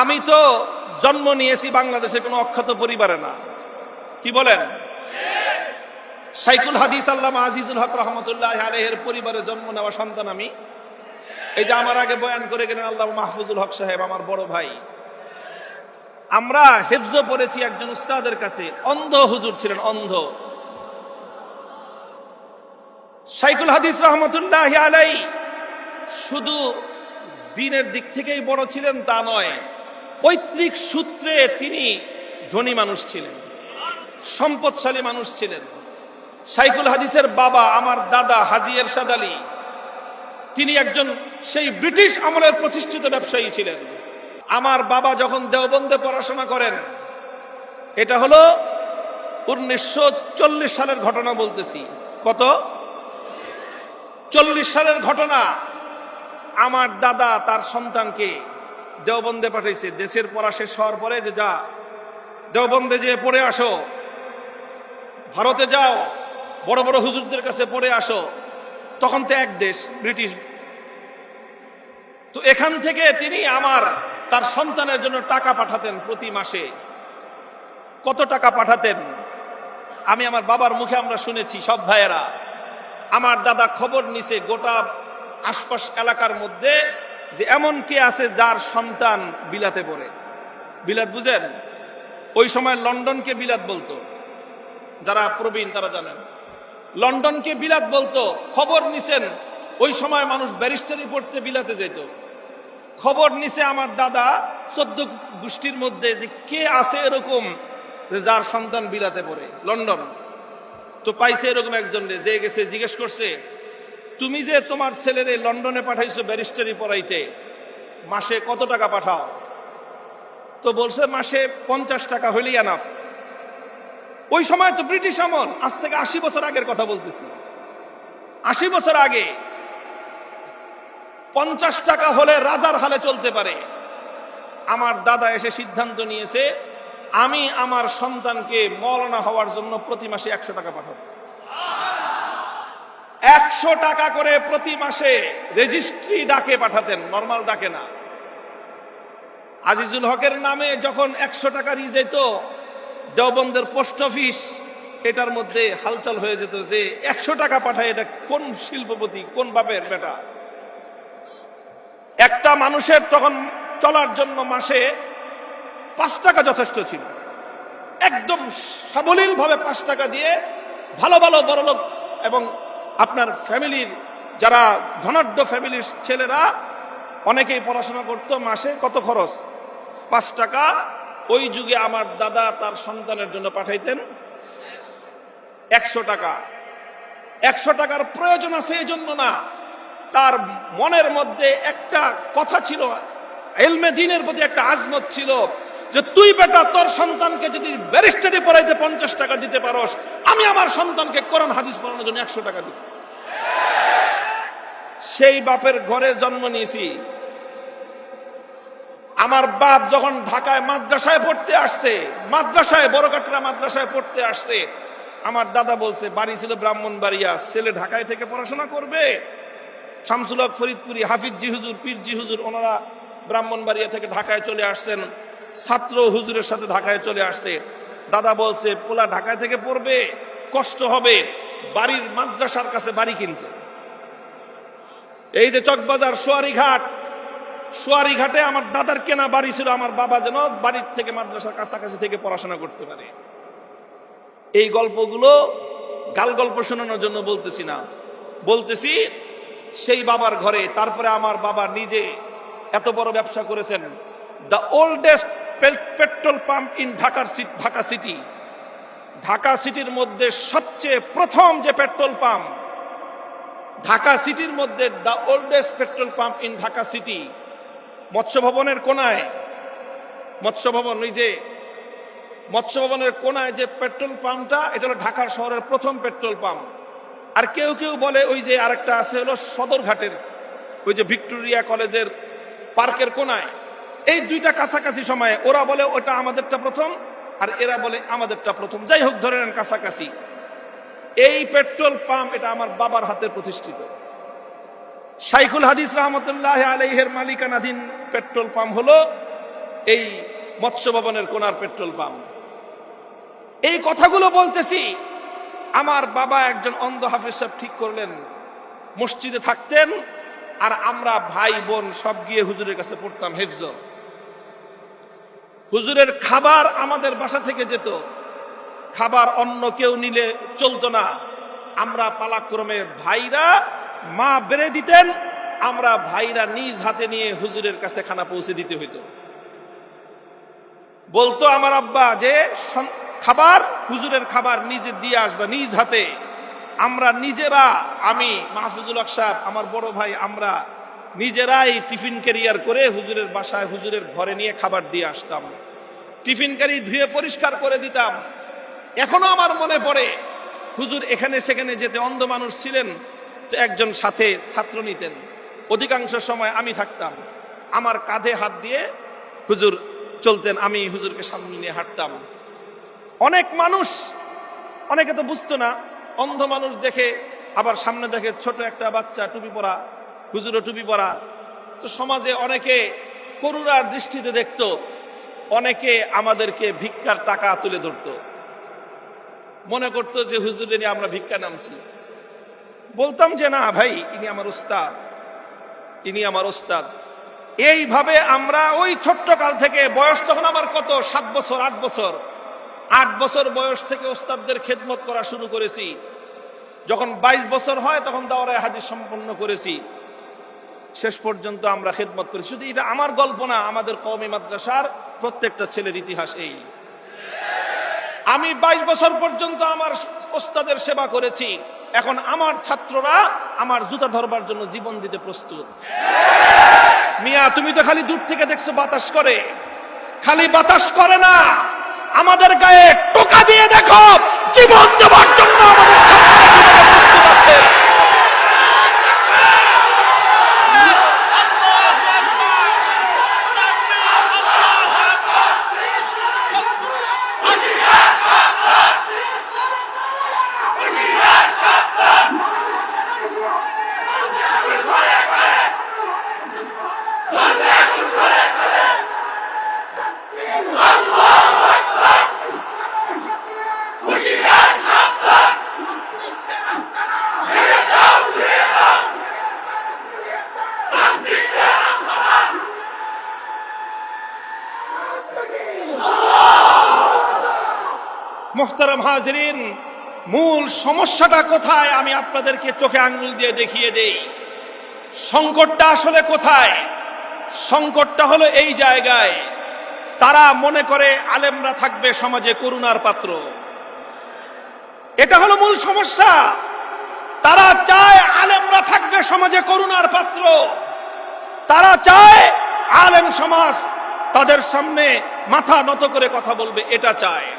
আমি তো জন্ম নিয়েছি বাংলাদেশে কোনো অখ্যাত পরিবারে না, কি বলেন? শাইখুল হাদিস আল্লামা আজিজুল হক রহমতুল্লাহ আলাইহির পরিবারে জন্ম নেওয়া সন্তান আমি। এই যে আমার আগে বয়ান করে গেলেন আল্লামা মাহফুজুল হক সাহেব, আমার বড় ভাই। আমরা হিফজ পড়েছি একজন উস্তাদের কাছে, অন্ধ হুজুর ছিলেন, অন্ধ। শাইখুল হাদিস রহমতুল্লাহ আলাইহি শুধু দিনের দিক থেকেই বড় ছিলেন তা নয়, পৈতৃক সূত্রে তিনি ধনী মানুষ ছিলেন, সম্পদশালী মানুষ ছিলেন। শাইখুল হাদিসের বাবা আমার দাদা হাজী এরশাদ আলী, তিনি একজন সেই ব্রিটিশ আমলের প্রতিষ্ঠিত ব্যবসায়ী ছিলেন। আমার বাবা যখন দেওবন্দে পড়াশোনা করেন, এটা হলো 1940 সালের ঘটনা বলতেছি। কত? 40 সালের ঘটনা। আমার দাদা তার সন্তানকে দেওবন্দে পাঠাইছে। দেশের পড়া শেষ হওয়ার পরে যে যা দেওবন্দে যে পড়ে আসো, ভারতে যাও, বড় বড় হুজুরদের কাছে পড়ে আসো। তখন তো এক দেশ, ব্রিটিশ। তো এখান থেকে তিনি তার সন্তানের জন্য টাকা পাঠাতেন প্রতি মাসে। কত টাকা পাঠাতেন আমি আমার বাবার মুখে আমরা শুনেছি, সব ভাইয়েরা। আমার দাদা খবর নিছে গোটা আশপাশ এলাকার মধ্যে যে এমন কে আছে যার সন্তান বিলাতে পড়ে। বিলাত বুঝেন? ওই সময় লন্ডনকে বিলাত বলতো, যারা প্রবীণ তারা জানেন। লন্ডনকে বিলাত বলতো। খবর নিছেন, ওই সময় মানুষ ব্যারিস্টারি পড়তে বিলাতে যেত। খবর নিছে আমার দাদা 14 গোষ্ঠীর মধ্যে যে কে আছে এরকম যার সন্তান বিলাতে পড়ে, লন্ডন। তো পাইছে এরকম একজন, যে গেছে জিজ্ঞেস করছে, তুমি যে তোমার ছেলেরে লন্ডনে পাঠাইছো ব্যারিস্টারি পড়াইতে, মাসে কত টাকা পাঠাও? তো বলছে মাসে 50 টাকা হইলেই এনাফ। ওই সময় তো ব্রিটিশ আমল, আজ থেকে 80 বছর আগের কথা বলতেছি। 80 বছর আগে 50 টাকা হলে রাজার হালে চলতে পারে। আমার দাদা এসে সিদ্ধান্ত নিয়েছে, আমি আমার সন্তানকে মওলানা হওয়ার জন্য প্রতি মাসে 100 টাকা পাঠাবো। 100 টাকা করে প্রতি মাসে রেজিস্ট্রি ডাকে পাঠাতেন, নরমাল ডাকে না। আজিজুল হকের নামে যখন 100 টাকা নিয়ে যেত, দেওবন্দের পোস্ট অফিস এটার মধ্যে হালচাল হয়ে যেত যে 100 টাকা পাঠায়, এটা কোন শিল্পপতি, কোন বাপের বেটা। একটা মানুষের তখন চলার জন্য মাসে 5 টাকা যথেষ্ট ছিল। একদম সাবলীল ভাবে 5 টাকা দিয়ে ভালো ভালো বড়লোক এবং আপনার ফ্যামিলির যারা ধনাঢ্য ফ্যামিলির ছেলেরা অনেকেই পড়াশোনা করতো। মাসে কত খরচ? 5 টাকা। ওই যুগে আমার দাদা তার সন্তানের জন্য পাঠাইতেন 100 টাকা। 100 টাকার প্রয়োজন আছে এই জন্য না, তার মনের মধ্যে একটা কথা ছিল, ইলমে দ্বীনের প্রতি একটা আজমত ছিল যে তুই বেটা তোর সন্তানকে যদি ব্যারিস্টারি পড়াইতে 50 টাকা দিতে পারোস, আমি আমার সন্তানকে কোরআন হাদিস পড়ানোর জন্য 100 টাকা দিব। সেই বাপের ঘরে জন্ম নিয়েছি। আমার বাপ যখন ঢাকায় মাদ্রাসায় পড়তে আসছে, মাদ্রাসায় বড়কাটরা মাদ্রাসায় পড়তে আসছে, আমার দাদা বলছে, বাড়ি ছিল ব্রাহ্মণবাড়িয়া, ছেলে ঢাকায় থেকে পড়াশোনা করবে। শামসুল হক ফরিদপুরি, হাফিজি হুজুর, পীরজি হুজুর, ওনারা ব্রাহ্মণবাড়িয়া থেকে ঢাকায় চলে আসছেন, ছাত্র হুজুরের সাথে ঢাকায় চলে আসছে। দাদা বলছে পোলা ঢাকায় থেকে পড়বে, কষ্ট হবে, বাড়ির মাদ্রাসার কাছে বাড়ি কিনছে। এই যে চকবাজার সোয়ারি ঘাটে আমার দাদার কেনা বাড়ি ছিল, আমার বাবা যেন বাড়ির থেকে মাদ্রাসার কাছাকাছি থেকে পড়াশোনা করতে পারে। এই গল্পগুলো গাল গল্প শোনানোর জন্য বলতেছি না, বলতেছি সেই বাবার ঘরে। তারপরে আমার বাবা নিজে এত বড় ব্যবসা করেছেন। The oldest petrol pump in Dhaka city, Dhaka সিটির মধ্যে সবচেয়ে প্রথম যে পেট্রোল পাম্প ঢাকা সিটির মধ্যে, the oldest petrol pump in Dhaka city, মৎস্য ভবনের কোনায়, মৎস্য ভবন, ওই যে মৎস্য ভবনের কোনায় যে পেট্রোল পাম্পটা, এটা হলো ঢাকা শহরের প্রথম পেট্রোল পাম্প। আর কেউ কেউ বলে ওই যে আরেকটা আছে হলো সদরঘাটের, ওই যে ভিক্টোরিয়া কলেজের পার্কের কোনায়। এই দুইটা কাছাকাছি সময়ে ওরা বলে ওটা আমাদেরটা প্রথম, আর এরা বলে আমাদেরটা প্রথম। যাই হোক, ধরে নেন কাছাকাছি। এই পেট্রোল পাম্প এটা আমার বাবার হাতে প্রতিষ্ঠিত। শাইখুল হাদিস রহমতুল্লাহ আলাইহির মালিকানাধীন পেট্রোল পাম্প হলো এই মৎস্য ভবনের কোনার পেট্রোল পাম্প। এই কথাগুলো বলতেছি, আমার বাবা একজন অন্ধ হাফেজ সাহেব ঠিক করলেন, মসজিদে থাকতেন আর আমরা ভাই বোন সব গিয়ে হুজুরের কাছে পড়তাম হেফজ। হুজুরের খাবার আমাদের বাসা থেকে যেত, খাবার অন্য কেউ নিলে চলতো না। আমরা পালাক্রমে ভাইরা, মা বেড়ে দিতেন, আমরা ভাইরা নিজ হাতে নিয়ে হুজুরের কাছে খানা পৌঁছে দিতে হইতো। বলতো আমার আব্বা যে খাবার, হুজুরের খাবার নিজে দিয়ে আসবা নিজ হাতে। আমরা নিজেরা, আমি, মাহফুজুল হক সাহেব, আমার বড় ভাই, আমরা নিজেরাই টিফিন ক্যারিয়ার করে হুজুরের বাসায়, হুজুরের ঘরে নিয়ে খাবার দিয়ে আসতাম। টিফিন ক্যারি ধুয়ে পরিষ্কার করে দিতাম। এখনো আমার মনে পড়ে, হুজুর এখানে সেখানে যেতে, অন্ধ মানুষ ছিলেন তো একজন সাথে ছাত্র নিতেন, অধিকাংশ সময় আমি থাকতাম। আমার কাঁধে হাত দিয়ে হুজুর চলতেন, আমি হুজুরকে সামনে নিয়ে হাঁটতাম। অনেক মানুষ, অনেকে তো বুঝতো না, অন্ধ মানুষ দেখে, আবার সামনে দেখে ছোট একটা বাচ্চা টুপি পরা, হুজুরও টুপি পরা। তো সমাজে অনেকে করুণার দৃষ্টিতে দেখত, অনেকে আমাদেরকে ভিক্ষার টাকা তুলে ধরত, মনে করতো যে হুজুরে নিয়ে আমরা ভিক্ষা নামছি। বলতাম যে না ভাই, ইনি আমার উস্তাদ, ইনি আমার উস্তাদ। এইভাবে আমরা ওই ছোট্ট কাল থেকে, বয়স তখন আমার কত, 7 বছর 8 বছর, 8 বছর বয়স থেকে ওস্তাদদের খেদমত করা শুরু করেছি। যখন 22 বছর হয় তখন দাওরায়ে হাদিস সম্পন্ন করেছি। শেষ পর্যন্ত আমরা খেদমত করেছি। শুধু এটা আমার গল্প না, আমাদের কওমি মাদ্রাসার প্রত্যেকটা ছেলের ইতিহাস এই। আমি 22 বছর পর্যন্ত আমার ওস্তাদের সেবা করেছি। এখন আমার ছাত্ররা আমার জুতা ধরবার জন্য জীবন দিতে প্রস্তুত। মিয়া, তুমি তো খালি দূর থেকে দেখছো বাতাস করে, খালি বাতাস করে না, আমাদের গায়ে টোকা দিয়ে দেখো, জীবন দেওয়ার জন্য আমাদের ছাত্ররা প্রস্তুত আছে। মুহতারাম হাজিরিন, মূল সমস্যাটা কোথায় আমি আপনাদেরকে চোখে আঙ্গুল দিয়ে দেখিয়ে দেই। সংকটটা আসলে কোথায়? সংকটটা হলো এই জায়গায়, তারা মনে করে আলেমরা থাকবে সমাজে করুণার পাত্র। এটা হলো মূল সমস্যা। তারা চায় আলেমরা থাকবে সমাজে করুণার পাত্র। তারা চায় আলেম সমাজ তাদের সামনে মাথা নত করে কথা বলবে, এটা চায়।